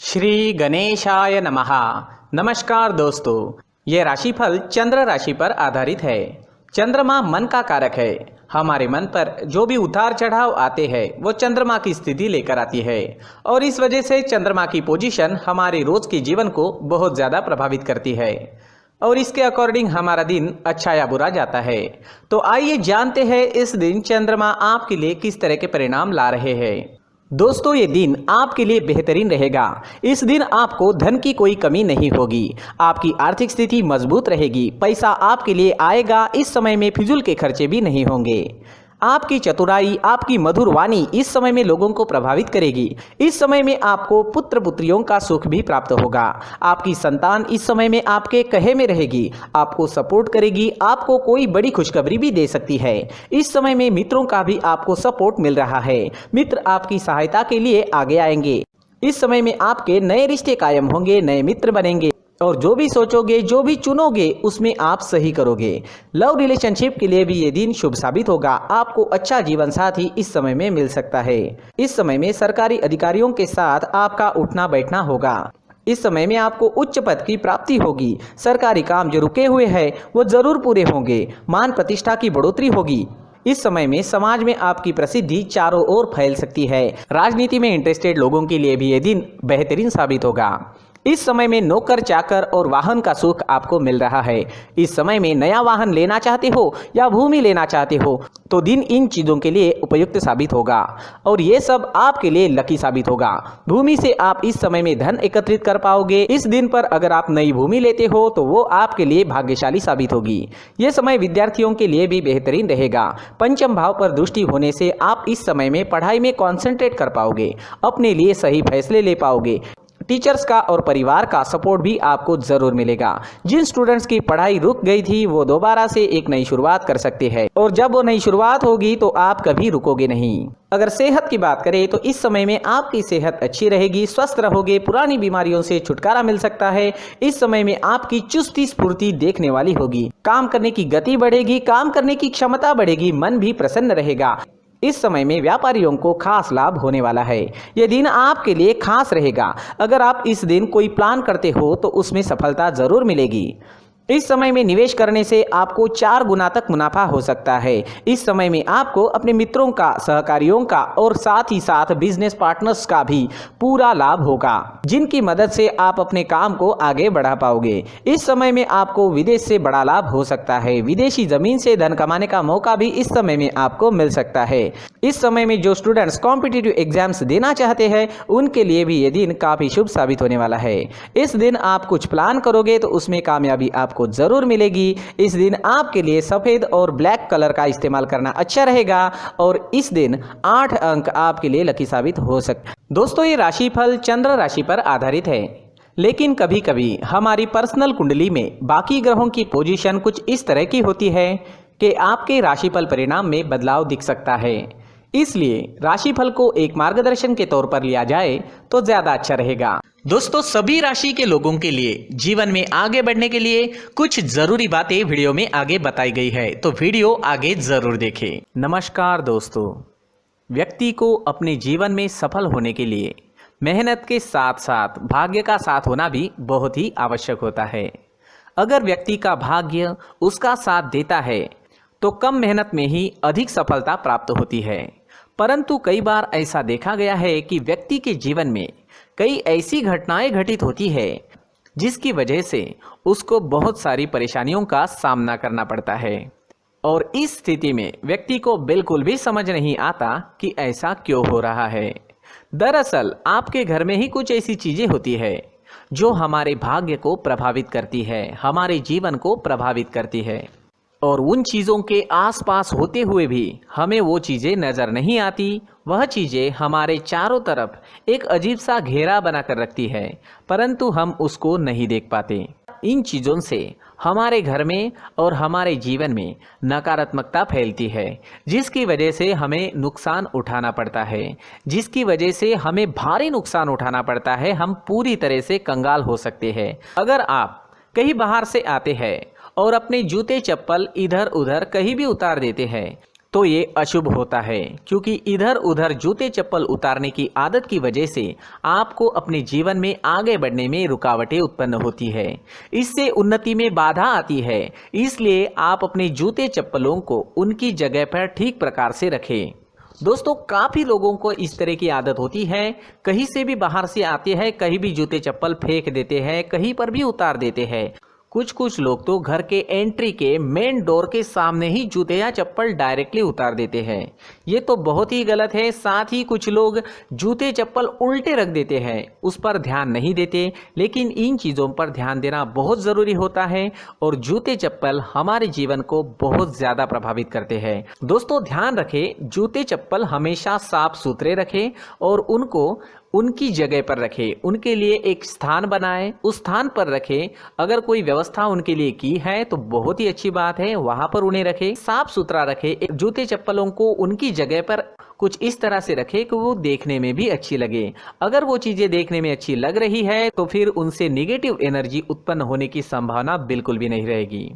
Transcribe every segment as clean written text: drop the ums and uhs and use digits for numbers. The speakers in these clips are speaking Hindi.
श्री गणेशाय नमः। नमस्कार दोस्तों, ये राशिफल चंद्र राशि पर आधारित है। चंद्रमा मन का कारक है। हमारे मन पर जो भी उतार चढ़ाव आते हैं वो चंद्रमा की स्थिति लेकर आती है और इस वजह से चंद्रमा की पोजीशन हमारे रोज के जीवन को बहुत ज़्यादा प्रभावित करती है और इसके अकॉर्डिंग हमारा दिन अच्छा या बुरा जाता है। तो आइए जानते हैं इस दिन चंद्रमा आपके लिए किस तरह के परिणाम ला रहे हैं। दोस्तों, ये दिन आपके लिए बेहतरीन रहेगा। इस दिन आपको धन की कोई कमी नहीं होगी। आपकी आर्थिक स्थिति मजबूत रहेगी। पैसा आपके लिए आएगा। इस समय में फिजूल के खर्चे भी नहीं होंगे। आपकी चतुराई, आपकी मधुर वाणी इस समय में लोगों को प्रभावित करेगी। इस समय में आपको पुत्र पुत्रियों का सुख भी प्राप्त होगा। आपकी संतान इस समय में आपके कहे में रहेगी, आपको सपोर्ट करेगी। आपको कोई बड़ी खुशखबरी भी दे सकती है। इस समय में मित्रों का भी आपको सपोर्ट मिल रहा है। मित्र आपकी सहायता के लिए आगे आएंगे। इस समय में आपके नए रिश्ते कायम होंगे, नए मित्र बनेंगे और जो भी सोचोगे, जो भी चुनोगे उसमें आप सही करोगे। लव रिलेशनशिप के लिए भी ये दिन शुभ साबित होगा। आपको अच्छा जीवन साथी इस समय में मिल सकता है। इस समय में सरकारी अधिकारियों के साथ आपका उठना बैठना होगा। इस समय में आपको उच्च पद की प्राप्ति होगी। सरकारी काम जो रुके हुए हैं वो जरूर पूरे होंगे। मान प्रतिष्ठा की बढ़ोतरी होगी। इस समय में समाज में आपकी प्रसिद्धि चारों ओर फैल सकती है। राजनीति में इंटरेस्टेड लोगों के लिए भी ये दिन बेहतरीन साबित होगा। इस समय में नौकर चाकर और वाहन का सुख आपको मिल रहा है। इस समय में नया वाहन लेना चाहते हो या भूमि लेना चाहते हो तो दिन इन चीज़ों के लिए उपयुक्त साबित होगा और ये सब आपके लिए लकी साबित होगा। भूमि से आप इस समय में धन एकत्रित कर पाओगे। इस दिन पर अगर आप नई भूमि लेते हो तो वो आपके लिए भाग्यशाली साबित होगी। ये समय विद्यार्थियों के लिए भी बेहतरीन रहेगा। पंचम भाव पर दृष्टि होने से आप इस समय में पढ़ाई में कॉन्सेंट्रेट कर पाओगे, अपने लिए सही फैसले ले पाओगे। टीचर्स का और परिवार का सपोर्ट भी आपको जरूर मिलेगा। जिन स्टूडेंट्स की पढ़ाई रुक गई थी वो दोबारा से एक नई शुरुआत कर सकते हैं और जब वो नई शुरुआत होगी तो आप कभी रुकोगे नहीं। अगर सेहत की बात करें तो इस समय में आपकी सेहत अच्छी रहेगी, स्वस्थ रहोगे। पुरानी बीमारियों से छुटकारा मिल सकता है। इस समय में आपकी चुस्ती स्फूर्ति देखने वाली होगी। काम करने की गति बढ़ेगी, काम करने की क्षमता बढ़ेगी, मन भी प्रसन्न रहेगा। इस समय में व्यापारियों को खास लाभ होने वाला है। यह दिन आपके लिए खास रहेगा। अगर आप इस दिन कोई प्लान करते हो तो उसमें सफलता जरूर मिलेगी। इस समय में निवेश करने से आपको 4 गुना तक मुनाफा हो सकता है। इस समय में आपको अपने मित्रों का, सहकारियों का और साथ ही साथ बिजनेस पार्टनर्स का भी पूरा लाभ होगा, जिनकी मदद से आप अपने काम को आगे बढ़ा पाओगे। इस समय में आपको विदेश से बड़ा लाभ हो सकता है। विदेशी जमीन से धन कमाने का मौका भी इस समय में आपको मिल सकता है। इस समय में जो स्टूडेंट्स कॉम्पिटिटिव एग्जाम्स देना चाहते हैं उनके लिए भी ये दिन काफ़ी शुभ साबित होने वाला है। इस दिन आप कुछ प्लान करोगे तो उसमें कामयाबी आपको जरूर मिलेगी। इस दिन आपके लिए सफेद और ब्लैक कलर का इस्तेमाल करना अच्छा रहेगा और इस दिन 8 अंक आपके लिए लकी साबित हो सकते हैं। दोस्तों, ये राशिफल चंद्र राशि पर आधारित है, लेकिन कभी कभी हमारी पर्सनल कुंडली में बाकी ग्रहों की पोजीशन कुछ इस तरह की होती है कि आपके राशिफल परिणाम में बदलाव दिख सकता है। इसलिए राशिफल को एक मार्गदर्शन के तौर पर लिया जाए तो ज्यादा अच्छा रहेगा। दोस्तों, सभी राशि के लोगों के लिए जीवन में आगे बढ़ने के लिए कुछ जरूरी बातें वीडियो में आगे बताई गई है, तो वीडियो आगे जरूर देखें। नमस्कार दोस्तों, व्यक्ति को अपने जीवन में सफल होने के लिए मेहनत के साथ साथ भाग्य का साथ होना भी बहुत ही आवश्यक होता है। अगर व्यक्ति का भाग्य उसका साथ देता है तो कम मेहनत में ही अधिक सफलता प्राप्त होती है। परंतु कई बार ऐसा देखा गया है कि व्यक्ति के जीवन में कई ऐसी घटनाएं घटित होती है जिसकी वजह से उसको बहुत सारी परेशानियों का सामना करना पड़ता है और इस स्थिति में व्यक्ति को बिल्कुल भी समझ नहीं आता कि ऐसा क्यों हो रहा है। दरअसल आपके घर में ही कुछ ऐसी चीजें होती है जो हमारे भाग्य को प्रभावित करती है, हमारे जीवन को प्रभावित करती है और उन चीज़ों के आसपास होते हुए भी हमें वो चीज़ें नज़र नहीं आती। वह चीज़ें हमारे चारों तरफ एक अजीब सा घेरा बनाकर रखती है, परंतु हम उसको नहीं देख पाते। इन चीज़ों से हमारे घर में और हमारे जीवन में नकारात्मकता फैलती है, जिसकी वजह से हमें नुकसान उठाना पड़ता है, जिसकी वजह से हमें भारी नुकसान उठाना पड़ता है। हम पूरी तरह से कंगाल हो सकते हैं। अगर आप कहीं बाहर से आते हैं और अपने जूते चप्पल इधर उधर कहीं भी उतार देते हैं तो ये अशुभ होता है, क्योंकि इधर उधर जूते चप्पल उतारने की आदत की वजह से आपको अपने जीवन में आगे बढ़ने में रुकावटें उत्पन्न होती है। इससे उन्नति में बाधा आती है। इसलिए आप अपने जूते चप्पलों को उनकी जगह पर ठीक प्रकार से रखें। दोस्तों, काफ़ी लोगों को इस तरह की आदत होती है, कहीं से भी बाहर से आते हैं, कहीं भी जूते चप्पल फेंक देते हैं, कहीं पर भी उतार देते हैं। कुछ लोग तो घर के एंट्री के मेन डोर के सामने ही जूते या चप्पल डायरेक्टली उतार देते हैं। ये तो बहुत ही गलत है। साथ ही कुछ लोग जूते चप्पल उल्टे रख देते हैं, उस पर ध्यान नहीं देते। लेकिन इन चीज़ों पर ध्यान देना बहुत ज़रूरी होता है और जूते चप्पल हमारे जीवन को बहुत ज़्यादा प्रभावित करते हैं। दोस्तों, ध्यान रखें, जूते चप्पल हमेशा साफ सुथरे रखें और उनको उनकी जगह पर रखें। उनके लिए एक स्थान बनाएं, उस स्थान पर रखें। अगर कोई व्यवस्था उनके लिए की है तो बहुत ही अच्छी बात है, वहां पर उन्हें रखें, साफ सुथरा रखें। जूते चप्पलों को उनकी जगह पर कुछ इस तरह से रखें कि वो देखने में भी अच्छी लगे। अगर वो चीज़ें देखने में अच्छी लग रही है तो फिर उनसे निगेटिव एनर्जी उत्पन्न होने की संभावना बिल्कुल भी नहीं रहेगी।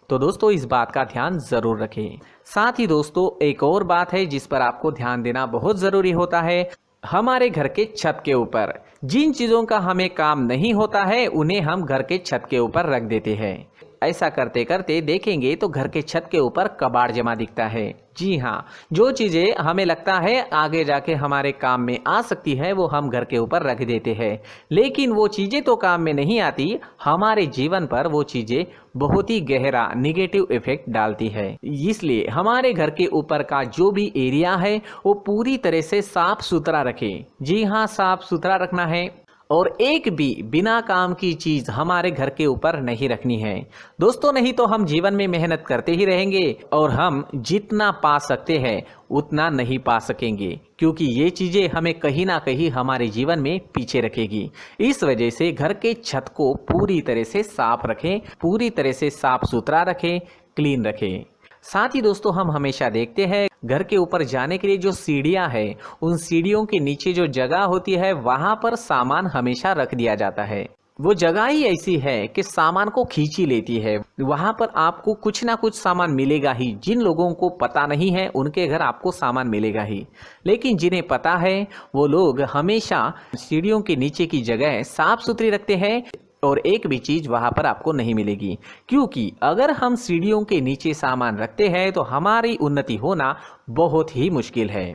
तो दोस्तों, इस बात का ध्यान ज़रूर रखें। साथ ही दोस्तों, एक और बात है जिस पर आपको ध्यान देना बहुत ज़रूरी होता है। हमारे घर के छत के ऊपर जिन चीज़ों का हमें काम नहीं होता है उन्हें हम घर के छत के ऊपर रख देते हैं। ऐसा करते करते देखेंगे तो घर के छत के ऊपर कबाड़ जमा दिखता है। जी हाँ, जो चीज़ें हमें लगता है आगे जाके हमारे काम में आ सकती है वो हम घर के ऊपर रख देते हैं, लेकिन वो चीज़ें तो काम में नहीं आती, हमारे जीवन पर वो चीज़ें बहुत ही गहरा निगेटिव इफेक्ट डालती है। इसलिए हमारे घर के ऊपर का जो भी एरिया है वो पूरी तरह से साफ सुथरा रखें। जी हाँ, साफ सुथरा रखना है और एक भी बिना काम की चीज हमारे घर के ऊपर नहीं रखनी है। दोस्तों, नहीं तो हम जीवन में मेहनत करते ही रहेंगे और हम जितना पा सकते हैं उतना नहीं पा सकेंगे, क्योंकि ये चीजें हमें कहीं ना कहीं हमारे जीवन में पीछे रखेगी। इस वजह से घर के छत को पूरी तरह से साफ रखें, पूरी तरह से साफ सुथरा रखें, क्लीन रखें। साथ ही दोस्तों, हम हमेशा देखते हैं घर के ऊपर जाने के लिए जो सीढ़ियां हैं, उन सीढ़ियों के नीचे जो जगह होती है वहां पर सामान हमेशा रख दिया जाता है। वो जगह ही ऐसी है कि सामान को खींची लेती है। वहां पर आपको कुछ ना कुछ सामान मिलेगा ही। जिन लोगों को पता नहीं है उनके घर आपको सामान मिलेगा ही, लेकिन जिन्हें पता है वो लोग हमेशा सीढ़ियों के नीचे की जगह साफ सुथरी रखते हैं और एक भी चीज़ वहाँ पर आपको नहीं मिलेगी, क्योंकि अगर हम सीढ़ियों के नीचे सामान रखते हैं तो हमारी उन्नति होना बहुत ही मुश्किल है।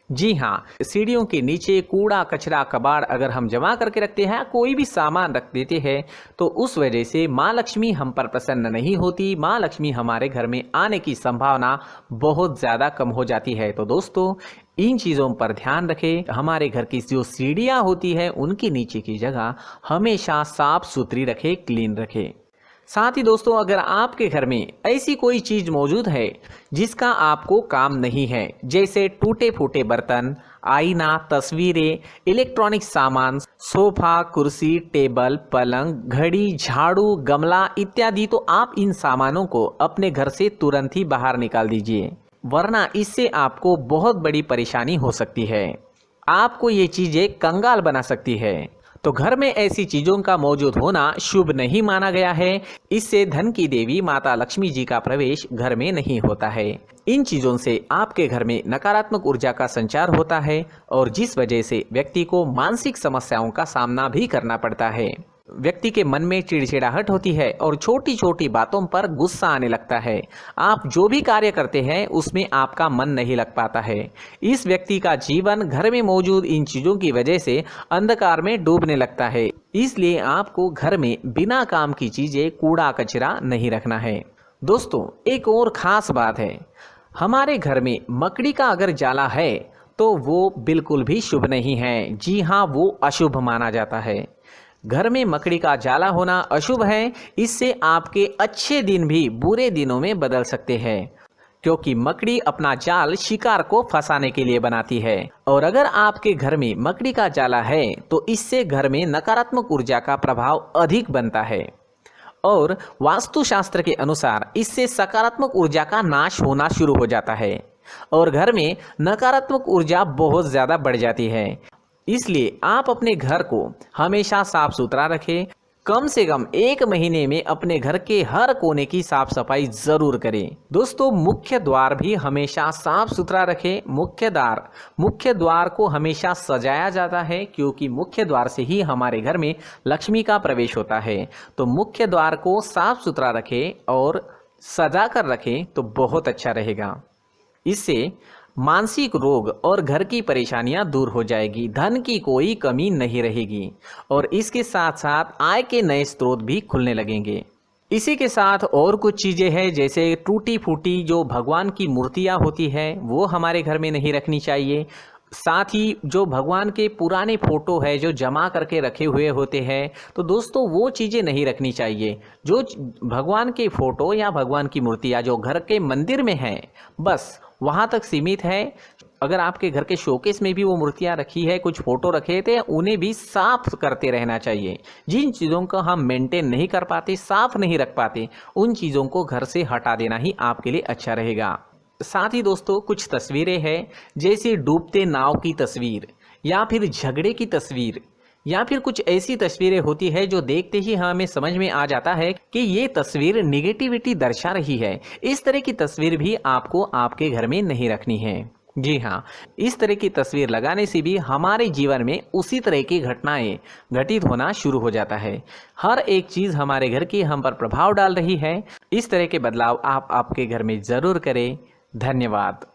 जी हाँ, सीढ़ियों के नीचे कूड़ा कचरा कबाड़ अगर हम जमा करके रखते हैं, कोई भी सामान रख देते हैं, तो उस वजह से माँ लक्ष्मी हम पर प्रसन्न नहीं होती। माँ लक्ष्मी हमारे घर में आने की संभावना बहुत ज़्यादा कम हो जाती है। तो दोस्तों, इन चीज़ों पर ध्यान रखें। हमारे घर की जो सीढ़ियाँ होती है उनकी नीचे की जगह हमेशा साफ सुथरी रखें, क्लीन रखें। साथ ही दोस्तों, अगर आपके घर में ऐसी कोई चीज़ मौजूद है जिसका आपको काम नहीं है, जैसे टूटे फूटे बर्तन, आईना, तस्वीरें, इलेक्ट्रॉनिक सामान, सोफा, कुर्सी, टेबल, पलंग, घड़ी, झाड़ू, गमला इत्यादि, तो आप इन सामानों को अपने घर से तुरंत ही बाहर निकाल दीजिए, वरना इससे आपको बहुत बड़ी परेशानी हो सकती है। आपको ये चीज़ें कंगाल बना सकती है। तो घर में ऐसी चीज़ों का मौजूद होना शुभ नहीं माना गया है। इससे धन की देवी माता लक्ष्मी जी का प्रवेश घर में नहीं होता है। इन चीज़ों से आपके घर में नकारात्मक ऊर्जा का संचार होता है और जिस वजह से व्यक्ति को मानसिक समस्याओं का सामना भी करना पड़ता है। व्यक्ति के मन में चिड़चिड़ाहट होती है और छोटी छोटी बातों पर गुस्सा आने लगता है। आप जो भी कार्य करते हैं उसमें आपका मन नहीं लग पाता है। इस व्यक्ति का जीवन घर में मौजूद इन चीज़ों की वजह से अंधकार में डूबने लगता है। इसलिए आपको घर में बिना काम की चीज़ें, कूड़ा कचरा नहीं रखना है। दोस्तों, एक और ख़ास बात है, हमारे घर में मकड़ी का अगर जाला है तो वो बिल्कुल भी शुभ नहीं है। जी हाँ, वो अशुभ माना जाता है। घर में मकड़ी का जाला होना अशुभ है। इससे आपके अच्छे दिन भी बुरे दिनों में बदल सकते हैं, क्योंकि मकड़ी अपना जाल शिकार को फंसाने के लिए बनाती है। और अगर आपके घर में मकड़ी का जाला है तो इससे घर में नकारात्मक ऊर्जा का प्रभाव अधिक बनता है और वास्तुशास्त्र के अनुसार इससे सकारात्मक ऊर्जा का नाश होना शुरू हो जाता है और घर में नकारात्मक ऊर्जा बहुत ज़्यादा बढ़ जाती है। इसलिए आप अपने घर को हमेशा साफ सुथरा रखें, कम से कम 1 महीने में अपने घर के हर कोने की साफ सफाई जरूर करें। दोस्तों, मुख्य द्वार भी हमेशा साफ सुथरा रखें। मुख्य द्वार को हमेशा सजाया जाता है, क्योंकि मुख्य द्वार से ही हमारे घर में लक्ष्मी का प्रवेश होता है। तो मुख्य द्वार को साफ सुथरा रखें और सजा कर रखें तो बहुत अच्छा रहेगा। इससे मानसिक रोग और घर की परेशानियां दूर हो जाएगी, धन की कोई कमी नहीं रहेगी और इसके साथ साथ आय के नए स्रोत भी खुलने लगेंगे। इसी के साथ और कुछ चीज़ें हैं, जैसे टूटी फूटी जो भगवान की मूर्तियां होती है वो हमारे घर में नहीं रखनी चाहिए। साथ ही जो भगवान के पुराने फोटो है जो जमा करके रखे हुए होते हैं, तो दोस्तों वो चीज़ें नहीं रखनी चाहिए। जो भगवान के फोटो या भगवान की मूर्तियाँ जो घर के मंदिर में हैं, बस वहाँ तक सीमित है। अगर आपके घर के शोकेस में भी वो मूर्तियाँ रखी है, कुछ फोटो रखे थे, उन्हें भी साफ करते रहना चाहिए। जिन चीज़ों को हम मेंटेन नहीं कर पाते, साफ नहीं रख पाते, उन चीज़ों को घर से हटा देना ही आपके लिए अच्छा रहेगा। साथ ही दोस्तों, कुछ तस्वीरें हैं, जैसे डूबते नाव की तस्वीर या फिर झगड़े की तस्वीर या फिर कुछ ऐसी तस्वीरें होती है जो देखते ही हमें समझ में आ जाता है कि ये तस्वीर निगेटिविटी दर्शा रही है। इस तरह की तस्वीर भी आपको आपके घर में नहीं रखनी है। जी हाँ, इस तरह की तस्वीर लगाने से भी हमारे जीवन में उसी तरह की घटनाएं घटित होना शुरू हो जाता है। हर एक चीज़ हमारे घर की हम पर प्रभाव डाल रही है। इस तरह के बदलाव आप आपके घर में ज़रूर करें। धन्यवाद।